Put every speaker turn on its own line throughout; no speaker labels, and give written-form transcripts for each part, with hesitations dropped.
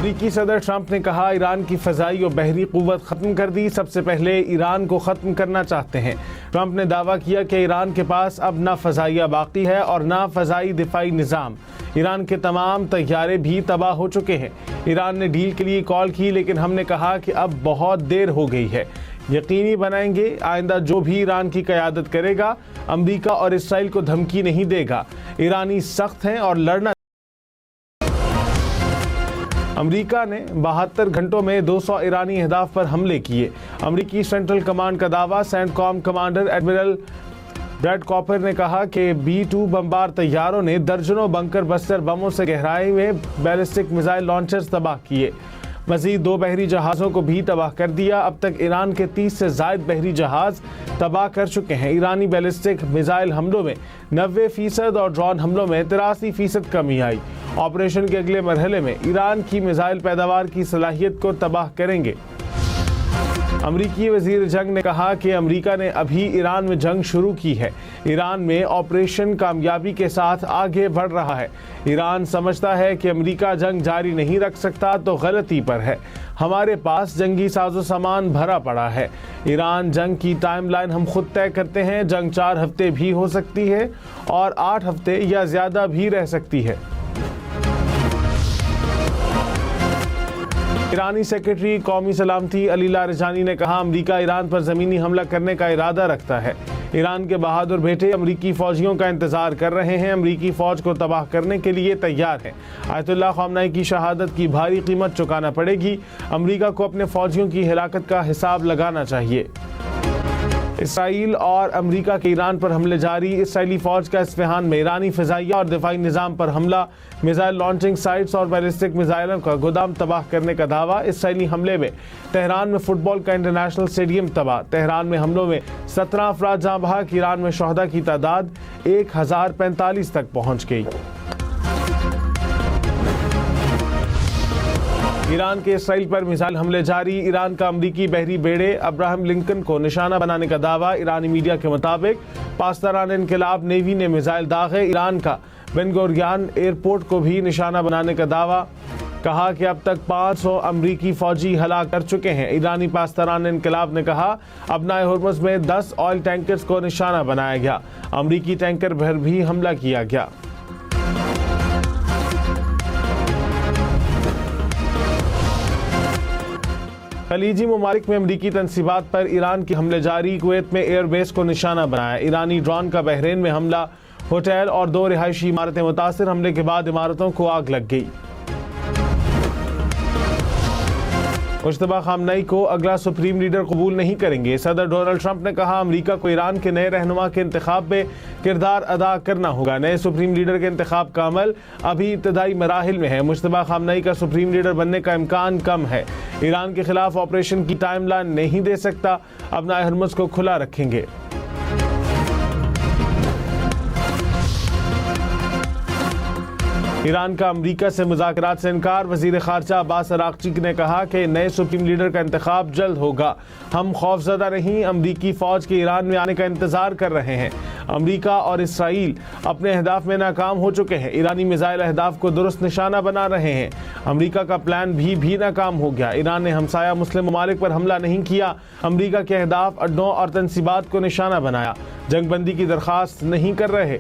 امریکی صدر ٹرمپ نے کہا ایران کی فضائی اور بحری قوت ختم کر دی، سب سے پہلے ایران کو ختم کرنا چاہتے ہیں۔ ٹرمپ نے دعویٰ کیا کہ ایران کے پاس اب نہ فضائیہ باقی ہے اور نہ فضائی دفاعی نظام۔ ایران کے تمام طیارے بھی تباہ ہو چکے ہیں۔ ایران نے ڈیل کے لیے کال کی لیکن ہم نے کہا کہ اب بہت دیر ہو گئی ہے۔ یقینی بنائیں گے آئندہ جو بھی ایران کی قیادت کرے گا امریکہ اور اسرائیل کو دھمکی نہیں دے گا۔ ایرانی سخت ہیں اور لڑنا۔ امریکہ نے 72 گھنٹوں میں 200 ایرانی اہداف پر حملے کیے۔ امریکی سینٹرل کمانڈ کا دعویٰ۔ سینٹ کام کمانڈر ایڈمرل بریڈ کاپر نے کہا کہ B-2 بمبار طیاروں نے درجنوں بنکر بسٹر بموں سے گہرائی میں بیلسٹک میزائل لانچرز تباہ کیے۔ مزید 2 بحری جہازوں کو بھی تباہ کر دیا۔ اب تک ایران کے 30 سے زائد بحری جہاز تباہ کر چکے ہیں۔ ایرانی بیلسٹک میزائل حملوں میں 90% اور ڈرون حملوں میں 83% کمی آئی۔ آپریشن کے اگلے مرحلے میں ایران کی میزائل پیداوار کی صلاحیت کو تباہ کریں گے۔ امریکی وزیر جنگ نے کہا کہ امریکہ نے ابھی ایران میں جنگ شروع کی ہے۔ ایران میں آپریشن کامیابی کے ساتھ آگے بڑھ رہا ہے۔ ایران سمجھتا ہے کہ امریکہ جنگ جاری نہیں رکھ سکتا تو غلطی پر ہے۔ ہمارے پاس جنگی ساز و سامان بھرا پڑا ہے۔ ایران جنگ کی ٹائم لائن ہم خود طے کرتے ہیں۔ جنگ 4 ہفتے بھی ہو سکتی ہے اور 8 ہفتے یا زیادہ بھی رہ سکتی ہے۔ ایرانی سیکرٹری قومی سلامتی علی لاریجانی نے کہا امریکہ ایران پر زمینی حملہ کرنے کا ارادہ رکھتا ہے۔ ایران کے بہادر بیٹے امریکی فوجیوں کا انتظار کر رہے ہیں، امریکی فوج کو تباہ کرنے کے لیے تیار ہیں۔ آیت اللہ خامنئی کی شہادت کی بھاری قیمت چکانا پڑے گی۔ امریکہ کو اپنے فوجیوں کی ہلاکت کا حساب لگانا چاہیے۔ اسرائیل اور امریکہ کے ایران پر حملے جاری۔ اسرائیلی فوج کا اصفہان میں ایرانی فضائیہ اور دفاعی نظام پر حملہ، میزائل لانچنگ سائٹس اور بیلسٹک میزائلوں کا گودام تباہ کرنے کا دعویٰ۔ اسرائیلی حملے میں تہران میں فٹ بال کا انٹرنیشنل اسٹیڈیم تباہ۔ تہران میں حملوں میں 17 افراد جاں بحق۔ ایران میں شہداء کی تعداد 1045 تک پہنچ گئی۔ ایران کے اسرائیل پر میزائل حملے جاری۔ ایران کا امریکی بحری بیڑے ابراہم لنکن کو نشانہ بنانے کا دعویٰ۔ ایرانی میڈیا کے مطابق پاسداران انقلاب نیوی نے میزائل داغے۔ ایران کا بن گوریون ایئرپورٹ کو بھی نشانہ بنانے کا دعویٰ۔ کہا کہ اب تک 500 امریکی فوجی ہلاک کر چکے ہیں۔ ایرانی پاسداران انقلاب نے کہا ابنائے ہرمز میں 10 آئل ٹینکرز کو نشانہ بنایا گیا۔ امریکی ٹینکر پر بھی حملہ کیا گیا۔ خلیجی ممالک میں امریکی تنصیبات پر ایران کی حملے جاری۔ کویت میں ایئر بیس کو نشانہ بنایا۔ ایرانی ڈرون کا بحرین میں حملہ، ہوٹل اور 2 رہائشی عمارتیں متاثر۔ حملے کے بعد عمارتوں کو آگ لگ گئی۔ مجتبیٰ خامنئی کو اگلا سپریم لیڈر قبول نہیں کریں گے۔ صدر ڈونلڈ ٹرمپ نے کہا امریکہ کو ایران کے نئے رہنما کے انتخاب میں کردار ادا کرنا ہوگا۔ نئے سپریم لیڈر کے انتخاب کا عمل ابھی ابتدائی مراحل میں ہے۔ مجتبیٰ خامنئی کا سپریم لیڈر بننے کا امکان کم ہے۔ ایران کے خلاف آپریشن کی ٹائم لائن نہیں دے سکتا۔ ابنائے ہرمز کو کھلا رکھیں گے۔ ایران کا امریکہ سے مذاکرات سے انکار۔ وزیر خارجہ عباس عراقچی نے کہا کہ نئے سپریم لیڈر کا انتخاب جلد ہوگا۔ ہم خوفزدہ نہیں، امریکی فوج کے ایران میں آنے کا انتظار کر رہے ہیں۔ امریکہ اور اسرائیل اپنے اہداف میں ناکام ہو چکے ہیں۔ ایرانی میزائل اہداف کو درست نشانہ بنا رہے ہیں۔ امریکہ کا پلان بھی ناکام ہو گیا۔ ایران نے ہمسایہ مسلم ممالک پر حملہ نہیں کیا۔ امریکہ کے اہداف، اڈوں اور تنصیبات کو نشانہ بنایا۔ جنگ بندی کی درخواست نہیں کر رہے۔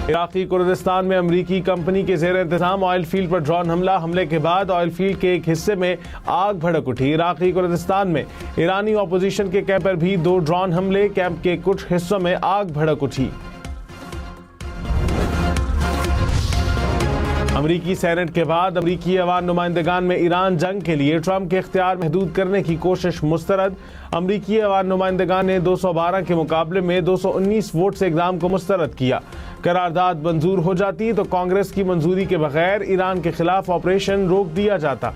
عراقی کردستان میں امریکی کمپنی کے زیر انتظام آئل فیلڈ پر ڈرون حملہ۔ حملے کے بعد آئل فیلڈ کے ایک حصے میں آگ بھڑک اٹھی۔ عراقی کردستان میں ایرانی اپوزیشن کے کیمپ پر بھی 2 ڈرون حملے۔ کیمپ کے کچھ حصوں میں آگ بھڑک اٹھی۔ امریکی سینٹ کے بعد امریکی ایوان نمائندگان میں ایران جنگ کے لیے ٹرمپ کے اختیار محدود کرنے کی کوشش مسترد۔ امریکی ایوان نمائندگان نے 212 کے مقابلے میں 219 ووٹ سے اقدام کو مسترد کیا۔ قرارداد منظور ہو جاتی تو کانگریس کی منظوری کے بغیر ایران کے خلاف آپریشن روک دیا جاتا۔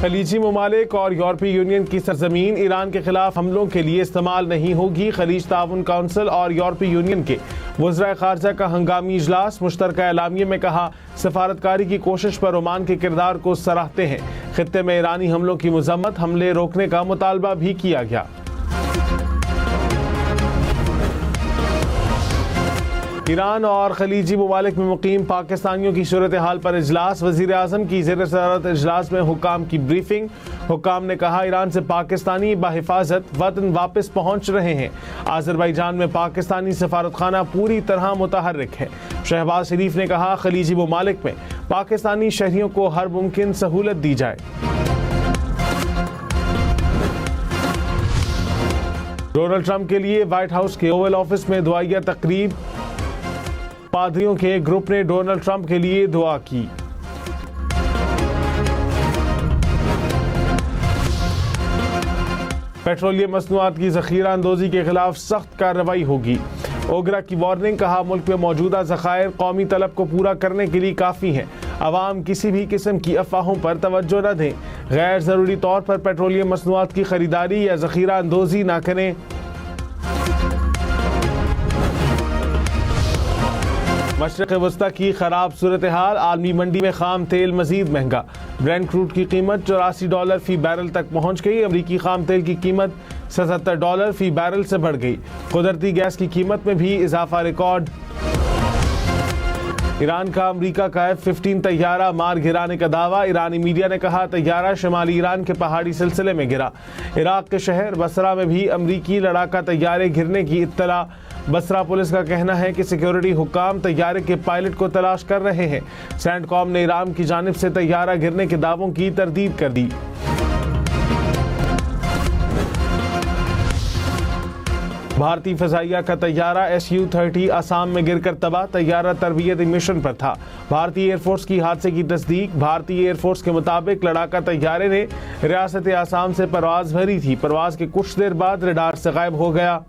خلیجی ممالک اور یورپی یونین کی سرزمین ایران کے خلاف حملوں کے لیے استعمال نہیں ہوگی۔ خلیج تعاون کونسل اور یورپی یونین کے وزرائے خارجہ کا ہنگامی اجلاس۔ مشترکہ اعلامیے میں کہا سفارتکاری کی کوشش پر عمان کے کردار کو سراہتے ہیں۔ خطے میں ایرانی حملوں کی مذمت، حملے روکنے کا مطالبہ بھی کیا گیا۔ ایران اور خلیجی ممالک میں مقیم پاکستانیوں کی صورتحال پر اجلاس، وزیر اعظم کی زیر صدارت اجلاس میں حکام کی بریفنگ۔ حکام نے کہا ایران سے پاکستانی بحفاظت وطن واپس پہنچ رہے ہیں۔ آذربائیجان میں پاکستانی سفارت خانہ پوری طرح متحرک ہے۔ شہباز شریف نے کہا خلیجی ممالک میں پاکستانی شہریوں کو ہر ممکن سہولت دی جائے۔ ڈونلڈ ٹرمپ کے لیے وائٹ ہاؤس کے اوول آفس میں دعائیہ تقریب، پادریوں کے گروپ نے ڈونلڈ ٹرمپ کے لیے دعا کی۔ پیٹرولیم مصنوعات کی ذخیرہ اندوزی کے خلاف سخت کارروائی ہوگی۔ اوگرا کی وارننگ، کہا ملک میں موجودہ ذخائر قومی طلب کو پورا کرنے کے لیے کافی ہیں، عوام کسی بھی قسم کی افواہوں پر توجہ نہ دیں، غیر ضروری طور پر پیٹرولیم مصنوعات کی خریداری یا ذخیرہ اندوزی نہ کریں۔ مشرق وسطی کی خراب صورتحال، عالمی منڈی میں خام تیل مزید مہنگا، برینٹ کروڈ کی قیمت $84 فی بیرل تک پہنچ گئی، امریکی خام تیل کی قیمت $77 فی بیرل سے بڑھ گئی، قدرتی گیس کی قیمت میں بھی اضافہ ریکارڈ۔ ایران کا امریکہ کا F-15 طیارہ مار گرانے کا دعویٰ، ایرانی میڈیا نے کہا طیارہ شمالی ایران کے پہاڑی سلسلے میں گرا۔ عراق کے شہر بصرہ میں بھی امریکی لڑاکا طیارے گرنے کی اطلاع، بصرہ پولیس کا کہنا ہے کہ سیکیورٹی حکام طیارے کے پائلٹ کو تلاش کر رہے ہیں۔ سینٹ کام نے ایران کی جانب سے طیارہ گرنے کے دعووں کی تردید کر دی۔ بھارتی فضائیہ کا طیارہ Su-30 آسام میں گر کر تباہ، طیارہ تربیتی مشن پر تھا۔ بھارتی ایئر فورس کی حادثے کی تصدیق، بھارتی ایئر فورس کے مطابق لڑاکا طیارے نے ریاست آسام سے پرواز بھری تھی، پرواز کے کچھ دیر بعد ریڈار سے غائب ہو گیا۔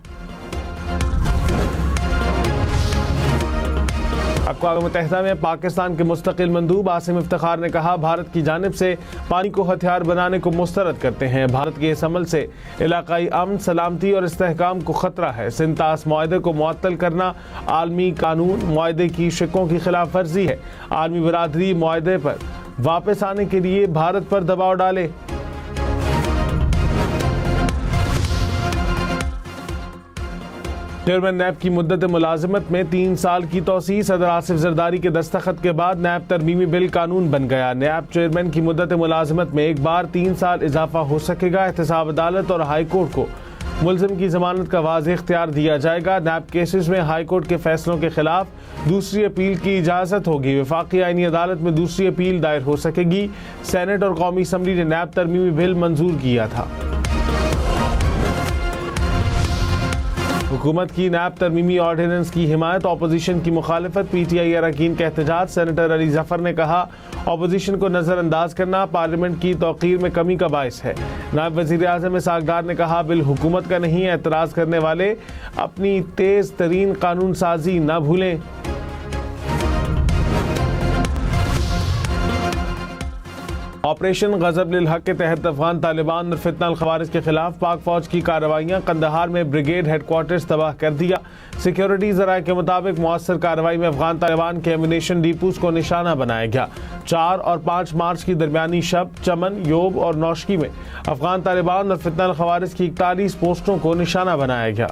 اقوام متحدہ میں پاکستان کے مستقل مندوب عاصم افتخار نے کہا بھارت کی جانب سے پانی کو ہتھیار بنانے کو مسترد کرتے ہیں، بھارت کے اس عمل سے علاقائی امن، سلامتی اور استحکام کو خطرہ ہے۔ سنتاس معاہدے کو معطل کرنا عالمی قانون معاہدے کی شقوں کی خلاف ورزی ہے، عالمی برادری معاہدے پر واپس آنے کے لیے بھارت پر دباؤ ڈالے۔ چیئرمین نیب کی مدت ملازمت میں 3 سال کی توسیع، صدر آصف زرداری کے دستخط کے بعد نیب ترمیمی بل قانون بن گیا۔ نیب چیئرمین کی مدت ملازمت میں ایک بار 3 سال اضافہ ہو سکے گا۔ احتساب عدالت اور ہائی کورٹ کو ملزم کی ضمانت کا واضح اختیار دیا جائے گا۔ نیب کیسز میں ہائی کورٹ کے فیصلوں کے خلاف دوسری اپیل کی اجازت ہوگی۔ وفاقی آئینی عدالت میں دوسری اپیل دائر ہو سکے گی۔ سینٹ اور قومی اسمبلی نے نیب ترمیمی بل منظور کیا تھا۔ حکومت کی نیب ترمیمی آرڈیننس کی حمایت، اپوزیشن کی مخالفت، پی ٹی آئی اراکین کا احتجاج، سینیٹر علی ظفر نے کہا اپوزیشن کو نظر انداز کرنا پارلیمنٹ کی توقیر میں کمی کا باعث ہے۔ نائب وزیر اعظم اسحاق ڈار نے کہا بل حکومت کا نہیں ہے، اعتراض کرنے والے اپنی تیز ترین قانون سازی نہ بھولیں۔ آپریشن غضب للحق کے تحت افغان طالبان اور فتنہ الخوارج کے خلاف پاک فوج کی کارروائیاں، قندھار میں بریگیڈ ہیڈ کوارٹرز تباہ کر دیا۔ سیکیورٹی ذرائع کے مطابق مؤثر کارروائی میں افغان طالبان کے ایمونیشن ڈیپوز کو نشانہ بنایا گیا۔ 4 اور 5 مارچ کی درمیانی شب چمن، یوب اور نوشکی میں افغان طالبان اور فتنہ الخوارج کی 41 پوسٹوں کو نشانہ بنایا گیا۔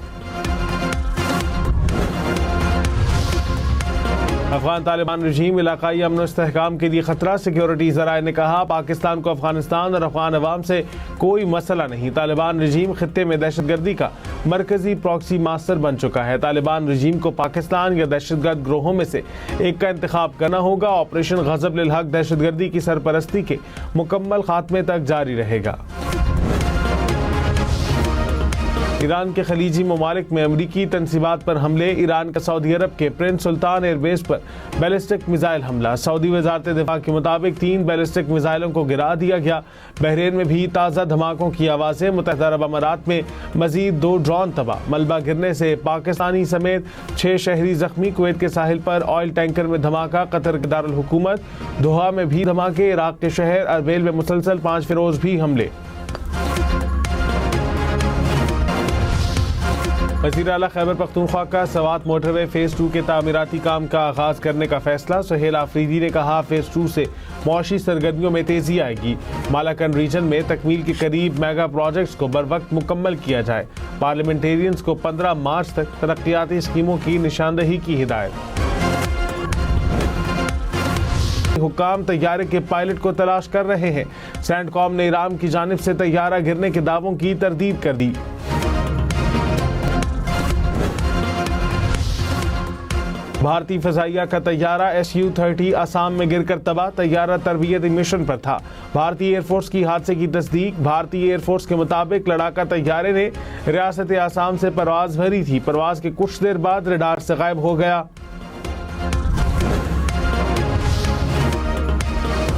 افغان طالبان رجیم علاقائی امن و استحکام کے لیے خطرہ، سیکیورٹی ذرائع نے کہا پاکستان کو افغانستان اور افغان عوام سے کوئی مسئلہ نہیں۔ طالبان رجیم خطے میں دہشت گردی کا مرکزی پراکسی ماسٹر بن چکا ہے۔ طالبان رجیم کو پاکستان یا دہشت گرد گروہوں میں سے ایک کا انتخاب کرنا ہوگا۔ آپریشن غضب للحق دہشت گردی کی سرپرستی کے مکمل خاتمے تک جاری رہے گا۔ ایران کے خلیجی ممالک میں امریکی تنصیبات پر حملے، ایران کا سعودی عرب کے پرنس سلطان ایئر بیس پر بیلسٹک میزائل حملہ، سعودی وزارت دفاع کے مطابق 3 بیلسٹک میزائلوں کو گرا دیا گیا۔ بحرین میں بھی تازہ دھماکوں کی آوازیں، متحدہ عرب امارات میں مزید 2 ڈرون تباہ، ملبہ گرنے سے پاکستانی سمیت 6 شہری زخمی، کویت کے ساحل پر آئل ٹینکر میں دھماکہ، قطر کے دارالحکومت دوحہ میں بھی دھماکے، عراق کے شہر اربیل میں مسلسل 5 فیروز بھی حملے۔ وزیر اعلیٰ خیبر پختونخوا کا سوات موٹر وے فیز 2 کے تعمیراتی کام کا آغاز کرنے کا فیصلہ. سہیل آفریدی نے کہا فیز 2 سے معاشی سرگرمیوں میں تیزی آئے گی. مالاکنڈ ریجن میں تکمیل کے قریب میگا پروجیکٹس کو بروقت مکمل کیا جائے. پارلیمنٹیرینز کو 15 مارچ تک ترقیاتی اسکیموں کی نشاندہی کی ہدایت. حکام طیارے کے پائلٹ کو تلاش کر رہے ہیں. سینٹ کام نے ایران کی جانب سے طیارہ گرنے کے دعووں کی تردید کر دی. بھارتی فضائیہ کا طیارہ SU-30 آسام میں گر کر تباہ. طیارہ تربیتی مشن پر تھا. بھارتی ایئر فورس کی حادثے کی تصدیق. بھارتی ایئر فورس کے مطابق لڑاکا طیارے نے ریاست آسام سے پرواز بھری تھی. پرواز کے کچھ دیر بعد ریڈار سے غائب ہو گیا.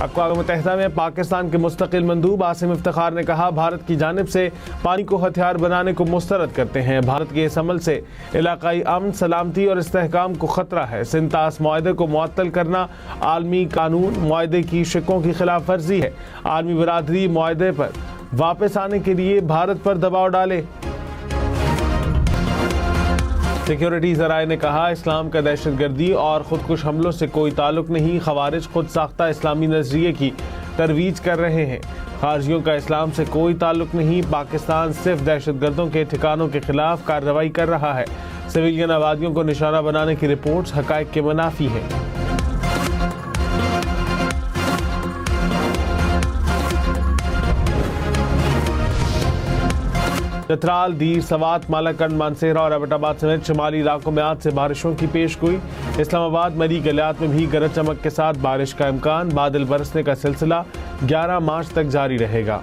اقوام متحدہ میں پاکستان کے مستقل مندوب عاصم افتخار نے کہا بھارت کی جانب سے پانی کو ہتھیار بنانے کو مسترد کرتے ہیں. بھارت کے اس عمل سے علاقائی امن، سلامتی اور استحکام کو خطرہ ہے. سنتاس معاہدے کو معطل کرنا عالمی قانون معاہدے کی شقوں کی خلاف ورزی ہے. عالمی برادری معاہدے پر واپس آنے کے لیے بھارت پر دباؤ ڈالے. سیکیورٹی ذرائع نے کہا اسلام کا دہشت گردی اور خودکش حملوں سے کوئی تعلق نہیں. خوارج خود ساختہ اسلامی نظریے کی ترویج کر رہے ہیں. خارجیوں کا اسلام سے کوئی تعلق نہیں. پاکستان صرف دہشت گردوں کے ٹھکانوں کے خلاف کارروائی کر رہا ہے. سویلین آبادیوں کو نشانہ بنانے کی رپورٹس حقائق کے منافی ہیں. چترال، دیر، سوات، مالاکنڈ، مانسہرہ اور ایبٹ آباد سمیت شمالی علاقوں میں آج سے بارشوں کی پیش گوئی. اسلام آباد، مری، گلیات میں بھی گرج چمک کے ساتھ بارش کا امکان. بادل برسنے کا سلسلہ 11 مارچ تک جاری رہے گا.